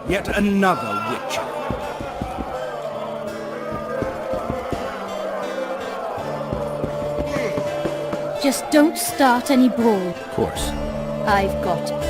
Yet another witcher. Just don't start any brawl. Of course. I've got it.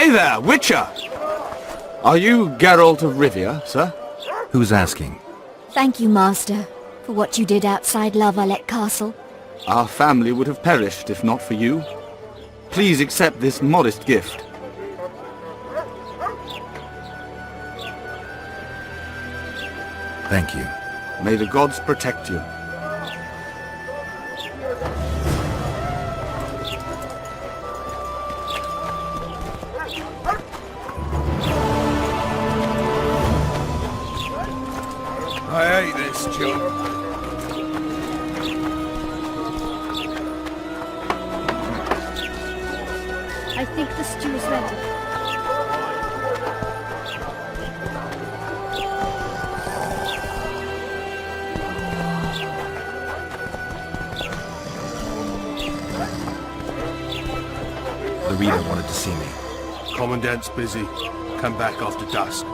Hey there, Witcher! Are you Geralt of Rivia, sir? Who's asking? Thank you, Master, for what you did outside La Valette Castle. Our family would have perished if not for you. Please accept this modest gift. Thank you. May the gods protect you. I hate this job. I think the stew is ready. Loredo wanted to see me. Commandant's busy. Come back after dusk.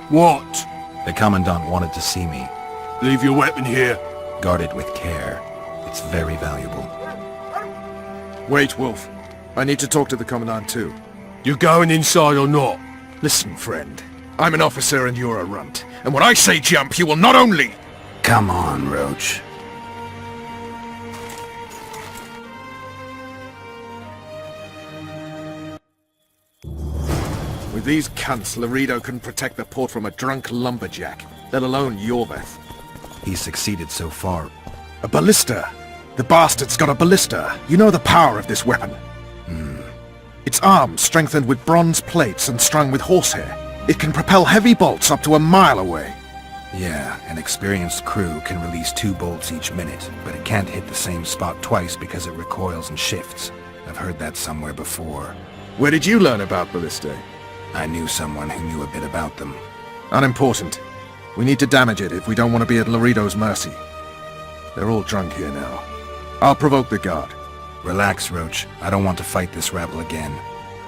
What? The Commandant wanted to see me. Leave your weapon here. Guard it with care. It's very valuable. Wait, Wolf. I need to talk to the Commandant too. You going inside or not? Listen, friend. I'm an officer and you're a runt. And when I say jump, you will not only... Come on, Roach. With these cunts, Loredo couldn't protect the port from a drunk lumberjack, let alone Yorveth. He's succeeded so far. A ballista! The bastard's got a ballista! You know the power of this weapon. Its arms strengthened with bronze plates and strung with horsehair. It can propel heavy bolts up to a mile away. Yeah, an experienced crew can release 2 bolts each minute, but it can't hit the same spot twice because it recoils and shifts. I've heard that somewhere before. Where did you learn about ballistae? I knew someone who knew a bit about them. Unimportant. We need to damage it if we don't want to be at Loredo's mercy. They're all drunk here now. I'll provoke the guard. Relax, Roach. I don't want to fight this rabble again.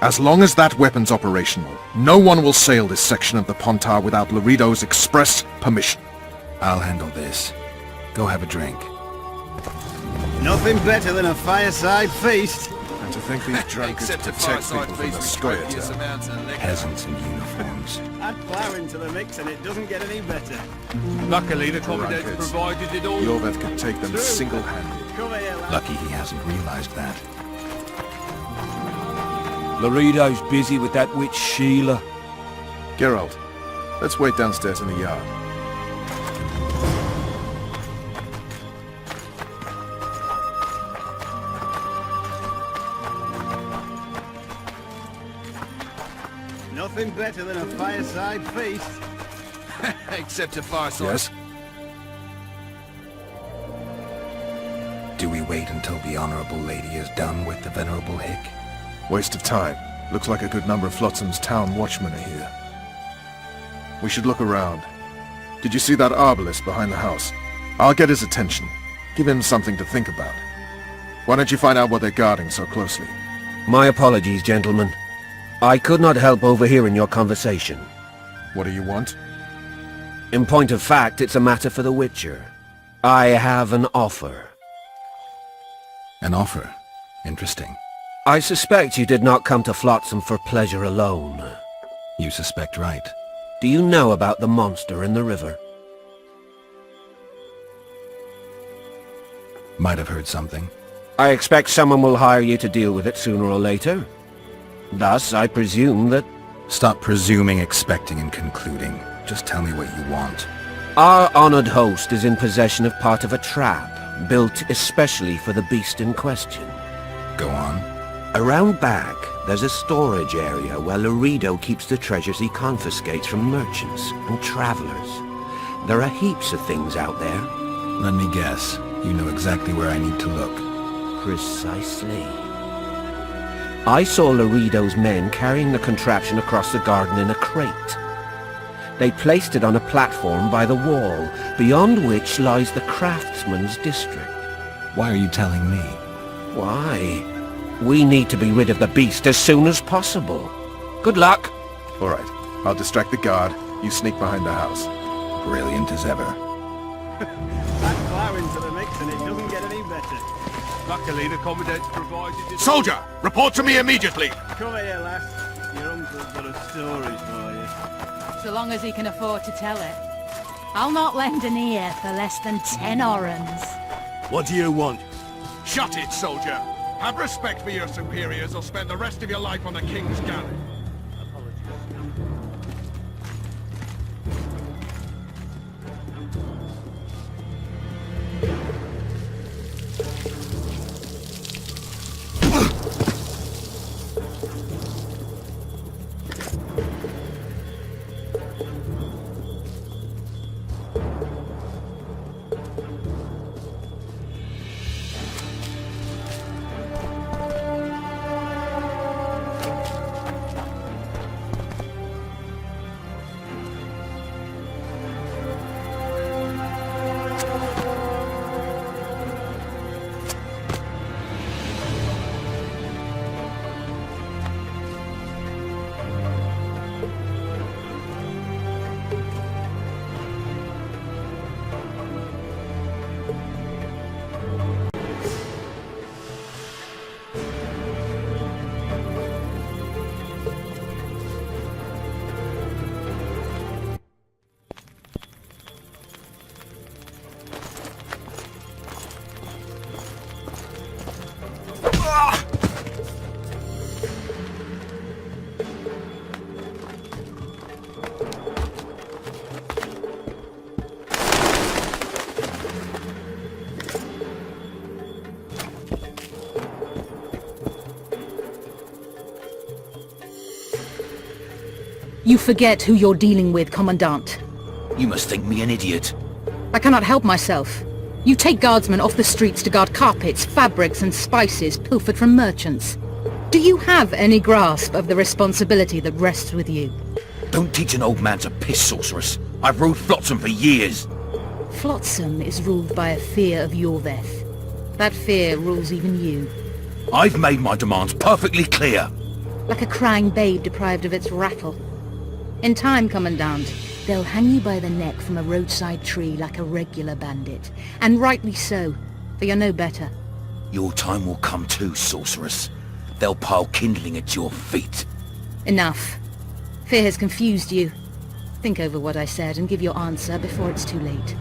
As long as that weapon's operational, no one will sail this section of the Pontar without Loredo's express permission. I'll handle this. Go have a drink. Nothing better than a fireside feast. And to think these drunkards protect people from the Scoia'tael. Peasants in uniforms. Add flour into the mix and it doesn't get any better. Luckily, the Commandant Drunkards. provided it all. Yorveth could take them single-handed. Come here, lad. Lucky he hasn't realized that. Loredo's busy with that witch Sheila. Geralt, let's wait downstairs in the yard. Nothing better than a fireside feast. Except a fireside. Yes? Do we wait until the Honorable Lady is done with the Venerable Hick? Waste of time. Looks like a good number of Flotsam's town watchmen are here. We should look around. Did you see that arbalist behind the house? I'll get his attention. Give him something to think about. Why don't you find out what they're guarding so closely? My apologies, gentlemen. I could not help overhearing your conversation. What do you want? In point of fact, it's a matter for the Witcher. I have an offer. An offer. Interesting. I suspect you did not come to Flotsam for pleasure alone. You suspect right. Do you know about the monster in the river? Might have heard something. I expect someone will hire you to deal with it sooner or later. Thus, I presume that... Stop presuming, expecting, and concluding. Just tell me what you want. Our honored host is in possession of part of a trap, built especially for the beast in question. Go on. Around back, there's a storage area where Loredo keeps the treasures he confiscates from merchants and travelers. There are heaps of things out there. Let me guess. You know exactly where I need to look. Precisely. I saw Loredo's men carrying the contraption across the garden in a crate. They placed it on a platform by the wall, beyond which lies the craftsman's district. Why are you telling me? Why? We need to be rid of the beast as soon as possible. Good luck. All right. I'll distract the guard. You sneak behind the house. Brilliant as ever. Add flour into the mix and it doesn't get any better. Luckily, the Commandant's provided it. Soldier! Report to me immediately! Come here, lass. Your uncle's got a story for you. So long as he can afford to tell it. I'll not lend an ear for less than 10 orens. What do you want? Shut it, soldier! Have respect for your superiors or spend the rest of your life on the King's galley. You forget who you're dealing with, Commandant. You must think me an idiot. I cannot help myself. You take guardsmen off the streets to guard carpets, fabrics and spices pilfered from merchants. Do you have any grasp of the responsibility that rests with you? Don't teach an old man to piss, sorceress. I've ruled Flotsam for years. Flotsam is ruled by a fear of your death. That fear rules even you. I've made my demands perfectly clear. Like a crying babe deprived of its rattle. In time, Commandant, they'll hang you by the neck from a roadside tree like a regular bandit. And rightly so, for you're no better. Your time will come too, sorceress. They'll pile kindling at your feet. Enough. Fear has confused you. Think over what I said and give your answer before it's too late.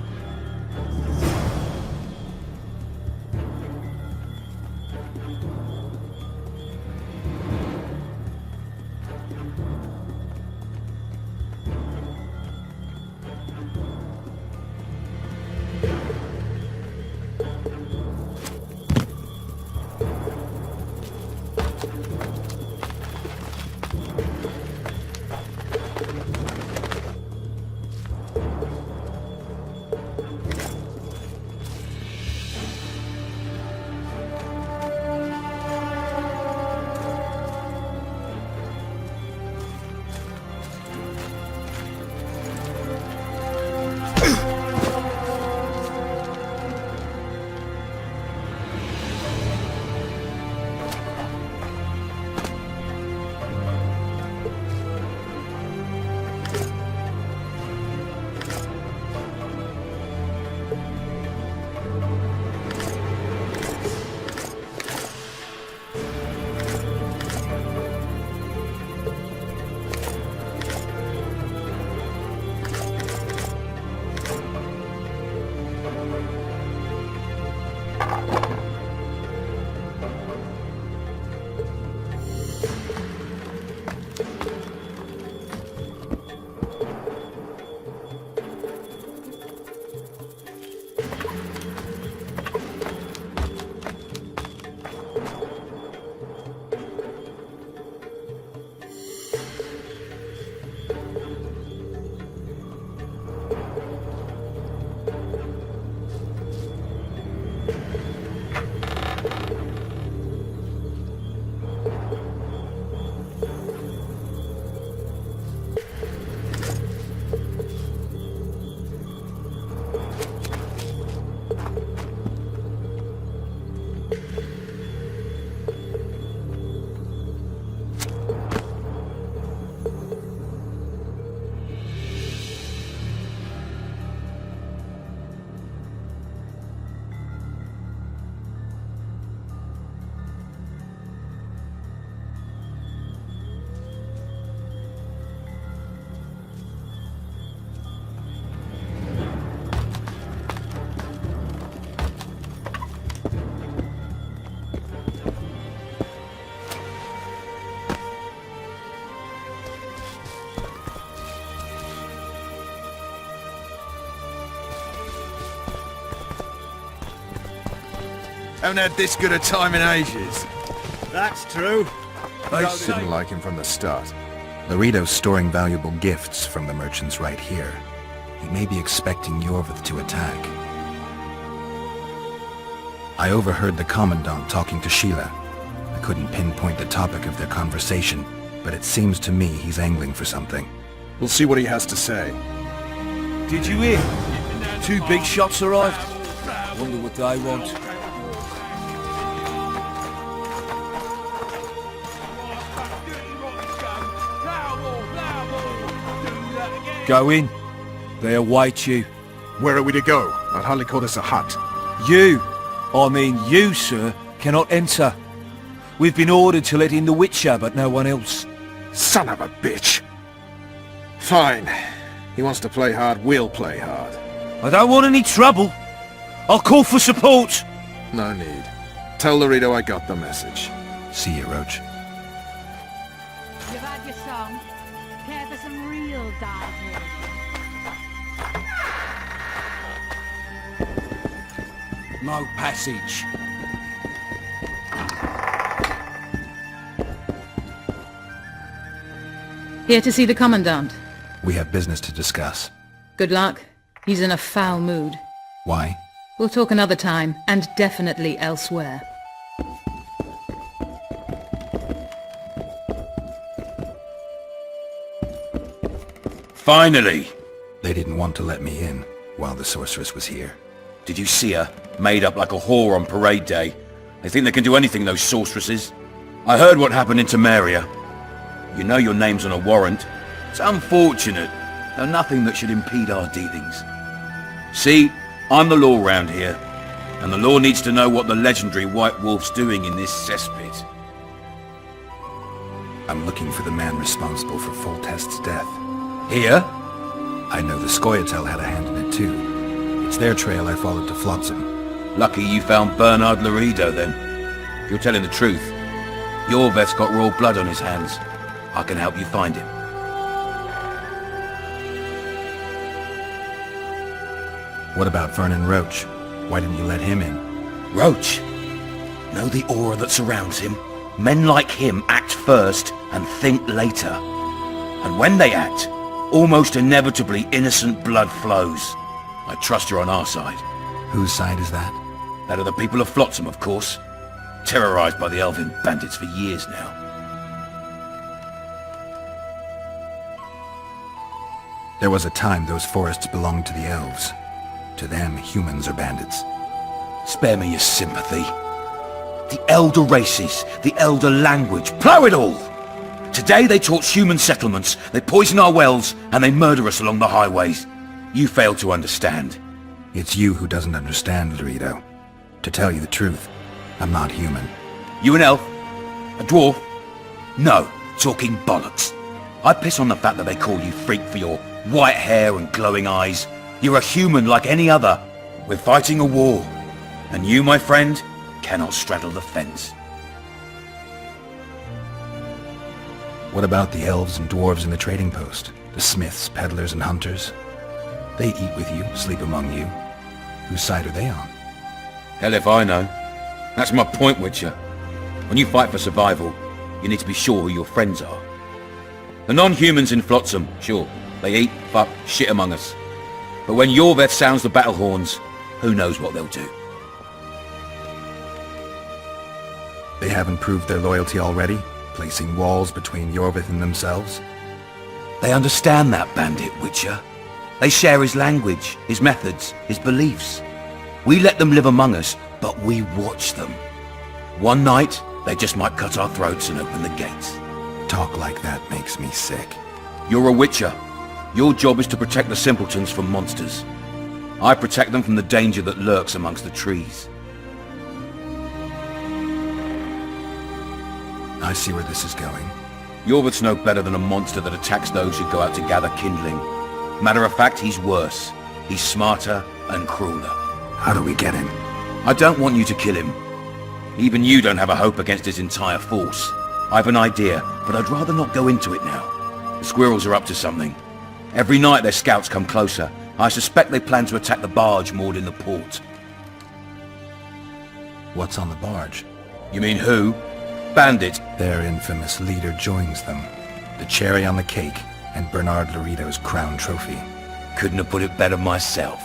Haven't had this good a time in ages. That's true. Didn't like him from the start. Loredo's storing valuable gifts from the merchants right here. He may be expecting Yorvith to attack. I overheard the Commandant talking to Sheila. I couldn't pinpoint the topic of their conversation, but it seems to me he's angling for something. We'll see what he has to say. Did you hear? 2 big shots arrived. Wonder what they want. Go in. They await you. Where are we to go? I'd hardly call this a hut. You, I mean you, sir, cannot enter. We've been ordered to let in the Witcher, but no one else. Son of a bitch! Fine. He wants to play hard, we'll play hard. I don't want any trouble. I'll call for support. No need. Tell Loredo I got the message. See you, Roach. You've had your song. Care for some real dark music? No passage. Here to see the Commandant. We have business to discuss. Good luck. He's in a foul mood. Why? We'll talk another time, and definitely elsewhere. Finally! They didn't want to let me in while the sorceress was here. Did you see her? Made up like a whore on parade day. They think they can do anything, those sorceresses. I heard what happened in Temeria. You know your name's on a warrant. It's unfortunate, though nothing that should impede our dealings. See, I'm the law round here, and the law needs to know what the legendary White Wolf's doing in this cesspit. I'm looking for the man responsible for Foltest's death. Here? I know the Scoia'tael had a hand in it too. It's their trail I followed to Flotsam. Lucky you found Bernard Loredo then. If you're telling the truth, Yorveth's got royal blood on his hands. I can help you find him. What about Vernon Roach? Why didn't you let him in? Roach? Know the aura that surrounds him? Men like him act first and think later. And when they act, almost inevitably innocent blood flows. I trust you're on our side. Whose side is that? That of the people of Flotsam, of course. Terrorized by the elven bandits for years now. There was a time those forests belonged to the elves. To them, humans are bandits. Spare me your sympathy. The elder races, the elder language, plough it all! Today they torch human settlements, they poison our wells, and they murder us along the highways. You fail to understand. It's you who doesn't understand, Loredo. To tell you the truth, I'm not human. You an elf? A dwarf? No, talking bollocks. I piss on the fact that they call you freak for your white hair and glowing eyes. You're a human like any other. We're fighting a war. And you, my friend, cannot straddle the fence. What about the elves and dwarves in the trading post? The smiths, peddlers, and hunters? They eat with you, sleep among you. Whose side are they on? Hell if I know. That's my point, Witcher. When you fight for survival, you need to be sure who your friends are. The non-humans in Flotsam, sure, they eat, fuck, shit among us. But when Yorveth sounds the battle horns, who knows what they'll do. They haven't proved their loyalty already, placing walls between Yorveth and themselves? They understand that bandit, Witcher. They share his language, his methods, his beliefs. We let them live among us, but we watch them. One night, they just might cut our throats and open the gates. Talk like that makes me sick. You're a Witcher. Your job is to protect the simpletons from monsters. I protect them from the danger that lurks amongst the trees. I see where this is going. Yorveth's no better than a monster that attacks those who go out to gather kindling. Matter of fact, he's worse. He's smarter and crueler. How do we get him? I don't want you to kill him. Even you don't have a hope against his entire force. I've an idea, but I'd rather not go into it now. The squirrels are up to something. Every night their scouts come closer. I suspect they plan to attack the barge moored in the port. What's on the barge? You mean who? Bandit. Their infamous leader joins them. The cherry on the cake, and Bernard Loredo's crown trophy. Couldn't have put it better myself.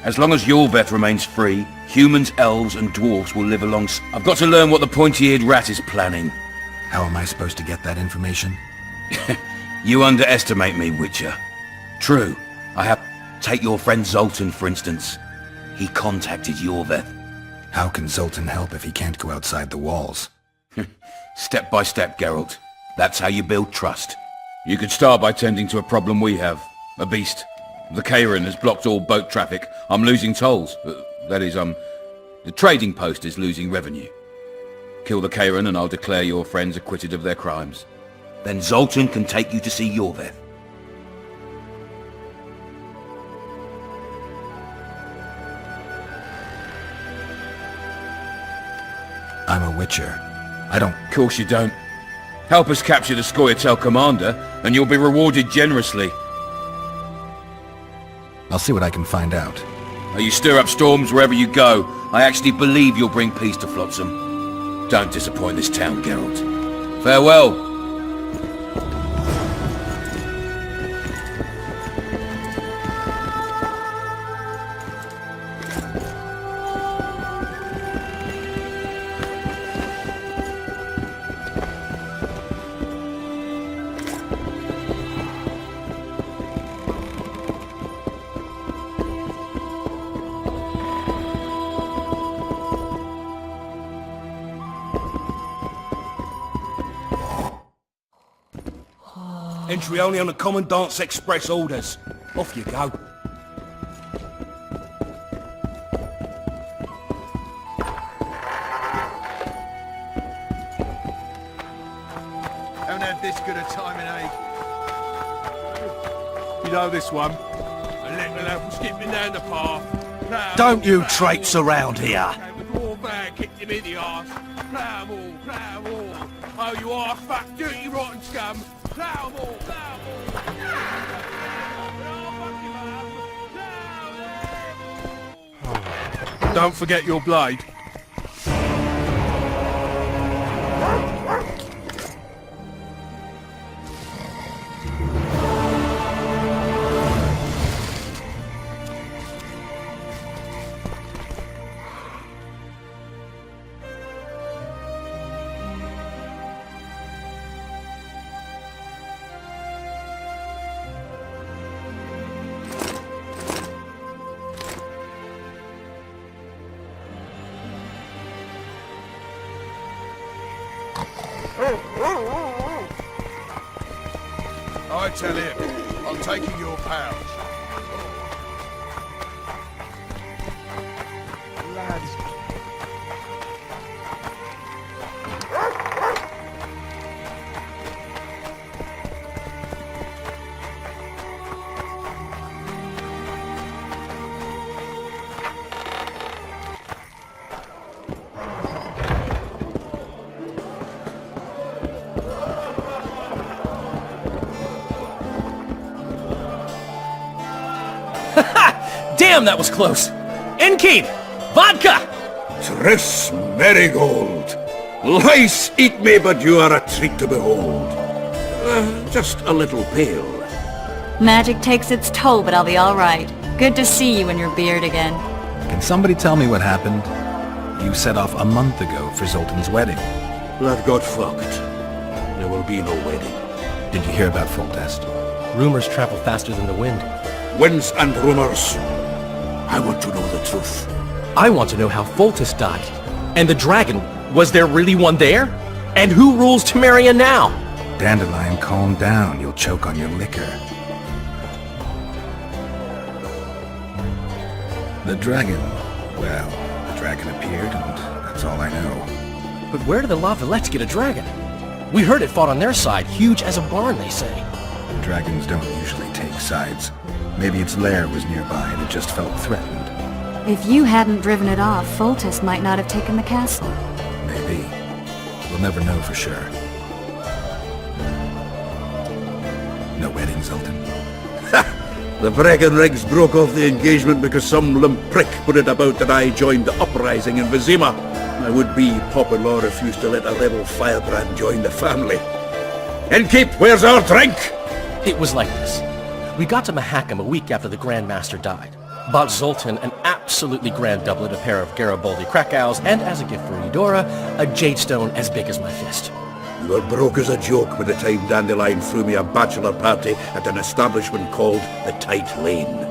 As long as Yorveth remains free, humans, elves, and dwarves will live alongside. I've got to learn what the pointy-eared rat is planning. How am I supposed to get that information? You underestimate me, Witcher. True, I have... Take your friend Zoltan, for instance. He contacted Yorveth. How can Zoltan help if he can't go outside the walls? Step by step, Geralt. That's how you build trust. You could start by tending to a problem we have. A beast. The KAYRAN has blocked all boat traffic. I'm losing tolls. That is, the trading post is losing revenue. Kill the KAYRAN and I'll declare your friends acquitted of their crimes. Then Zoltan can take you to see Yorveth. I'm a Witcher. I don't... Of course you don't. Help us capture the Scoia'tael commander, and you'll be rewarded generously. I'll see what I can find out. Now you stir up storms wherever you go. I actually believe you'll bring peace to Flotsam. Don't disappoint this town, Geralt. Farewell. Entry only on the Commandant's express orders. Off you go. Haven't had this good a time in ages. You know this one. A little lad skipping down the path. Plough Don't you plough traipse around here. The dwarf van kicked him in the arse. Plough all, plough all. Oh, you arse fuck, dirty rotten scum. Plough all, plough all. Don't forget your blade. I tell him, I'm taking your pouch. Lads. Damn, that was close! Innkeep! Vodka! Tris Marigold! Lice eat me, but you are a treat to behold. Just a little pale. Magic takes its toll, but I'll be all right. Good to see you in your beard again. Can somebody tell me what happened? You set off a month ago for Zoltan's wedding. That got fucked. There will be no wedding. Did you hear about Foltest? Rumors travel faster than the wind. Winds and rumors. I want to know the truth. I want to know how Foltest died. And the dragon, was there really one there? And who rules Temeria now? Dandelion, calm down. You'll choke on your liquor. The dragon. Well, the dragon appeared, and that's all I know. But where did the Lavalettes get a dragon? We heard it fought on their side, huge as a barn, they say. Dragons don't usually take sides. Maybe its lair was nearby and it just felt threatened. If you hadn't driven it off, Foltest might not have taken the castle. Maybe. We'll never know for sure. No wedding, Zoltan. The Breckenrigs broke off the engagement because some limp prick put it about that I joined the uprising in Vizima. My would-be Papa-in-law refused to let a rebel firebrand join the family. Innkeep, where's our drink? It was like this. We got to Mahakam a week after the Grand Master died. Bought Zoltan an absolutely grand doublet, a pair of Garibaldi Krakau's, and as a gift for Eudora, a jadestone as big as my fist. You were broke as a joke by the time Dandelion threw me a bachelor party at an establishment called the Tight Lane.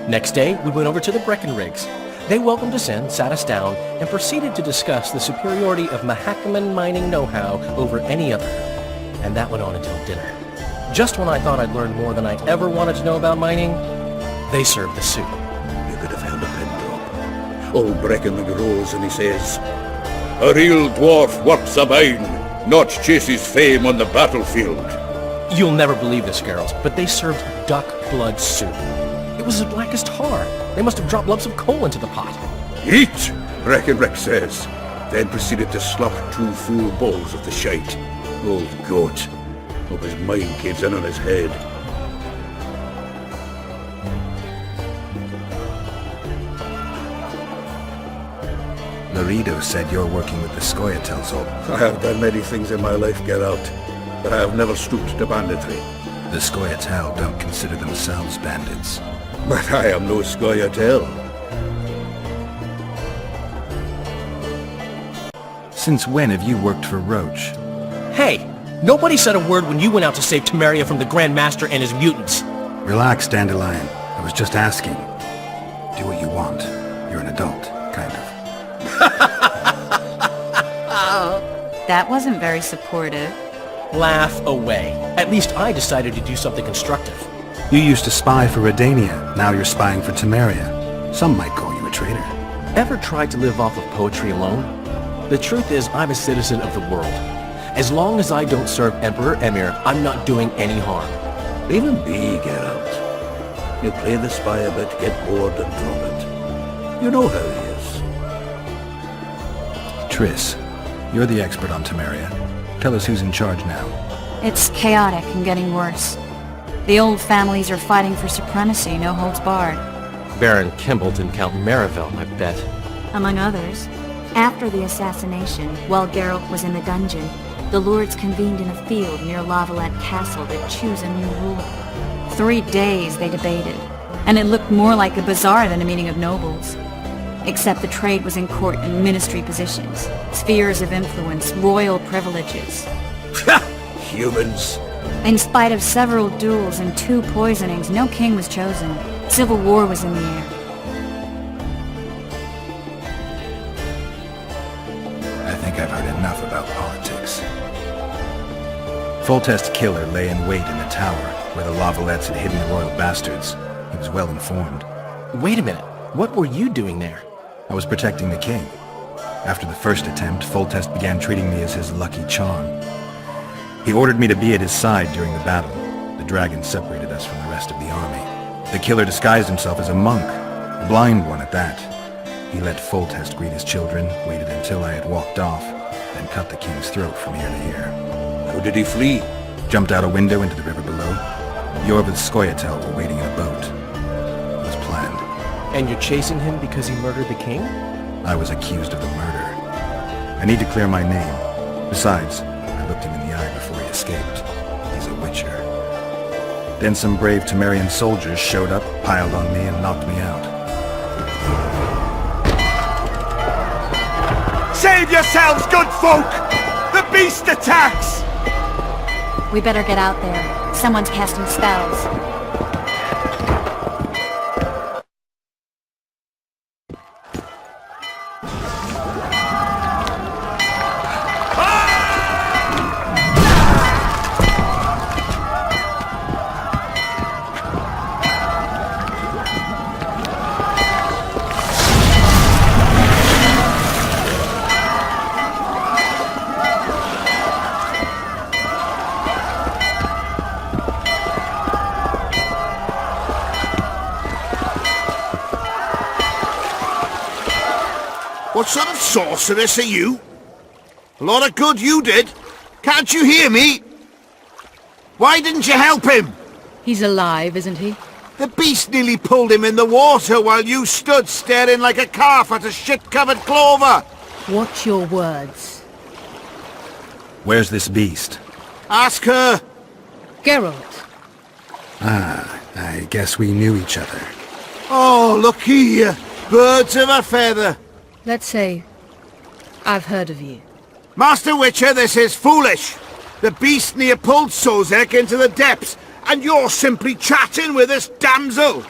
Next day, we went over to the Breckenrigs. They welcomed us in, sat us down, and proceeded to discuss the superiority of Mahakaman mining know-how over any other. And that went on until dinner. Just when I thought I'd learned more than I ever wanted to know about mining, they served the soup. You could have held a pin drop. Old Breckenrig rolls and he says, "A real dwarf works a mine, not chases fame on the battlefield." You'll never believe this, girls, but they served duck blood soup. It was as black as tar. They must have dropped lumps of coal into the pot. "Eat," Breckenrig says, then proceeded to slop 2 full bowls of the shite. Old goat. Hope his mind caves in on his head. Loredo said you're working with the Scoia'tael, Zoltan. I have done many things in my life, Geralt, but I have never stooped to banditry. The Scoia'tael don't consider themselves bandits. But I am no Scoia'tael. Since when have you worked for Roach? Hey, nobody said a word when you went out to save Temeria from the Grand Master and his mutants. Relax, Dandelion. I was just asking. Do what you want. You're an adult, kind of. That wasn't very supportive. Laugh away. At least I decided to do something constructive. You used to spy for Redania, now you're spying for Temeria. Some might call you a traitor. Ever tried to live off of poetry alone? The truth is, I'm a citizen of the world. As long as I don't serve Emperor Emir, I'm not doing any harm. Leave him be, Geralt. You play the spy a bit, get bored and drop it. You know how he is. Triss, you're the expert on Temeria. Tell us who's in charge now. It's chaotic and getting worse. The old families are fighting for supremacy, no holds barred. Baron Kimball and Count Marivel, I bet. Among others. After the assassination, while Geralt was in the dungeon, the lords convened in a field near Lavalette Castle to choose a new ruler. 3 days they debated, and it looked more like a bazaar than a meeting of nobles. Except the trade was in court and ministry positions, spheres of influence, royal privileges. Humans. In spite of several duels and 2 poisonings, no king was chosen. Civil war was in the air. I think I've heard enough about politics. Foltest's killer lay in wait in the tower, where the Lavalettes had hidden the royal bastards. He was well informed. Wait a minute. What were you doing there? I was protecting the king. After the first attempt, Foltest began treating me as his lucky charm. He ordered me to be at his side during the battle. The dragon separated us from the rest of the army. The killer disguised himself as a monk, a blind one at that. He let Foltest greet his children, waited until I had walked off, then cut the king's throat from ear to ear. How did he flee? Jumped out a window into the river below. Yor with Skoyatel were waiting in a boat. It was planned. And you're chasing him because he murdered the king? I was accused of the murder. I need to clear my name. Besides, I looked him in the eye before he escaped. He's a witcher. Then some brave Temerian soldiers showed up, piled on me, and knocked me out. Save yourselves, good folk! The beast attacks! We better get out there. Someone's casting spells. What sort of sorceress are you? A lot of good you did. Can't you hear me? Why didn't you help him? He's alive, isn't he? The beast nearly pulled him in the water while you stood staring like a calf at a shit-covered clover. Watch your words. Where's this beast? Ask her. Geralt. Ah, I guess we knew each other. Oh, look here. Birds of a feather. Let's say I've heard of you. Master Witcher, this is foolish. The beast near pulled Sozek into the depths, and you're simply chatting with this damsel.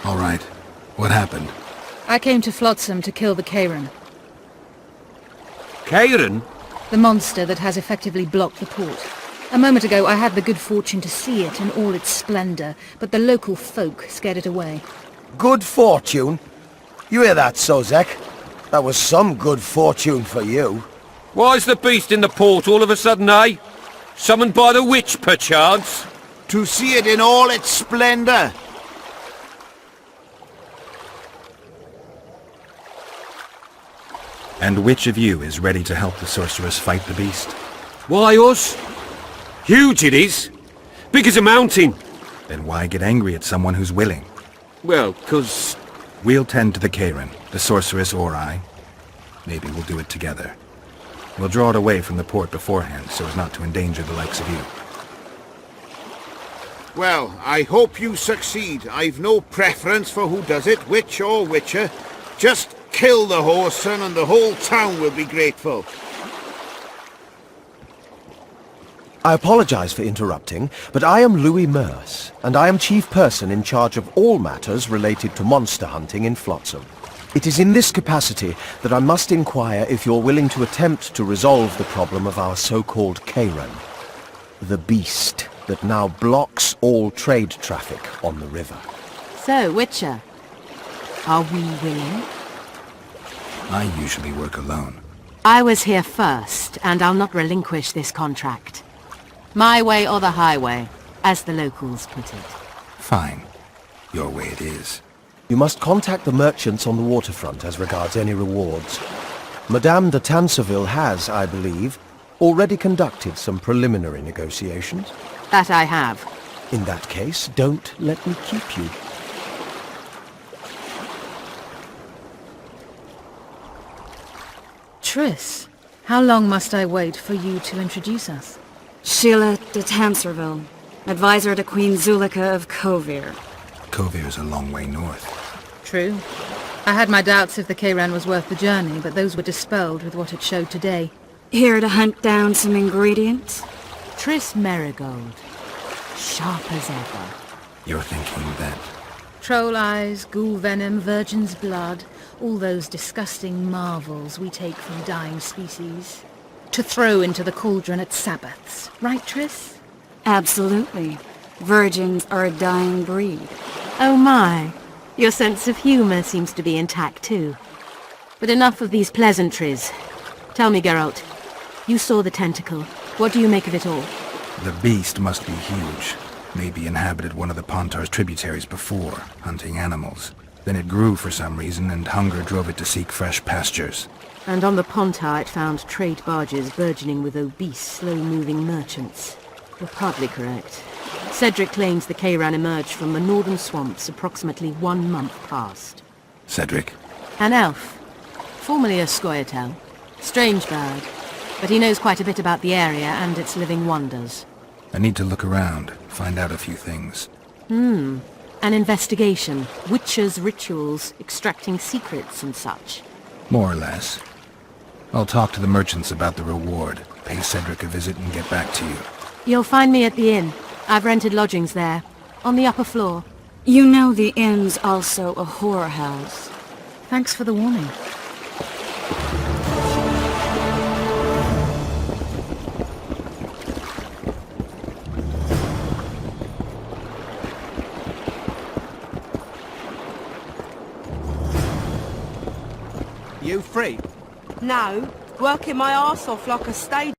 All right. What happened? I came to Flotsam to kill the KAYRAN. KAYRAN? The monster that has effectively blocked the port. A moment ago I had the good fortune to see it in all its splendor, but the local folk scared it away. Good fortune? You hear that, Sozek? That was some good fortune for you. Why's the beast in the port all of a sudden, eh? Summoned by the witch, perchance? To see it in all its splendor. And which of you is ready to help the sorceress fight the beast? Why us? Huge it is. Big as a mountain. Then why get angry at someone who's willing? Well, 'cause... We'll tend to the KAYRAN, the sorceress or I. Maybe we'll do it together. We'll draw it away from the port beforehand, so as not to endanger the likes of you. Well, I hope you succeed. I've no preference for who does it, witch or witcher. Just kill the whoreson and the whole town will be grateful. I apologize for interrupting, but I am Louis Merce, and I am chief person in charge of all matters related to monster hunting in Flotsam. It is in this capacity that I must inquire if you're willing to attempt to resolve the problem of our so-called KAYRAN, the beast that now blocks all trade traffic on the river. So, Witcher, are we willing? I usually work alone. I was here first, and I'll not relinquish this contract. My way or the highway, as the locals put it. Fine. Your way it is. You must contact the merchants on the waterfront as regards any rewards. Madame de Tanseville has, I believe, already conducted some preliminary negotiations. That I have. In that case, don't let me keep you. Triss, how long must I wait for you to introduce us? Sheila de Tanserville, advisor to Queen Zulika of Kovir. Kovir's a long way north. True. I had my doubts if the KAYRAN was worth the journey, but those were dispelled with what it showed today. Here to hunt down some ingredients? Triss Merigold. Sharp as ever. You're thinking that... Troll eyes, ghoul venom, virgin's blood, all those disgusting marvels we take from dying species. To throw into the cauldron at Sabbaths. Right, Triss? Absolutely. Virgins are a dying breed. Oh my. Your sense of humor seems to be intact too. But enough of these pleasantries. Tell me, Geralt. You saw the tentacle. What do you make of it all? The beast must be huge. Maybe inhabited one of the Pontar's tributaries before, hunting animals. Then it grew for some reason, and hunger drove it to seek fresh pastures. And on the Pontar it found trade barges burgeoning with obese, slow-moving merchants. You're partly correct. Cedric claims the KAYRAN emerged from the northern swamps approximately 1 month past. Cedric? An elf. Formerly a Scoia'tael. Strange bird. But he knows quite a bit about the area and its living wonders. I need to look around, find out a few things. An investigation. Witchers' rituals, extracting secrets and such. More or less. I'll talk to the merchants about the reward, pay Cedric a visit and get back to you. You'll find me at the inn. I've rented lodgings there, on the upper floor. You know the inn's also a whorehouse. Thanks for the warning. You free? No, working my arse off like a stage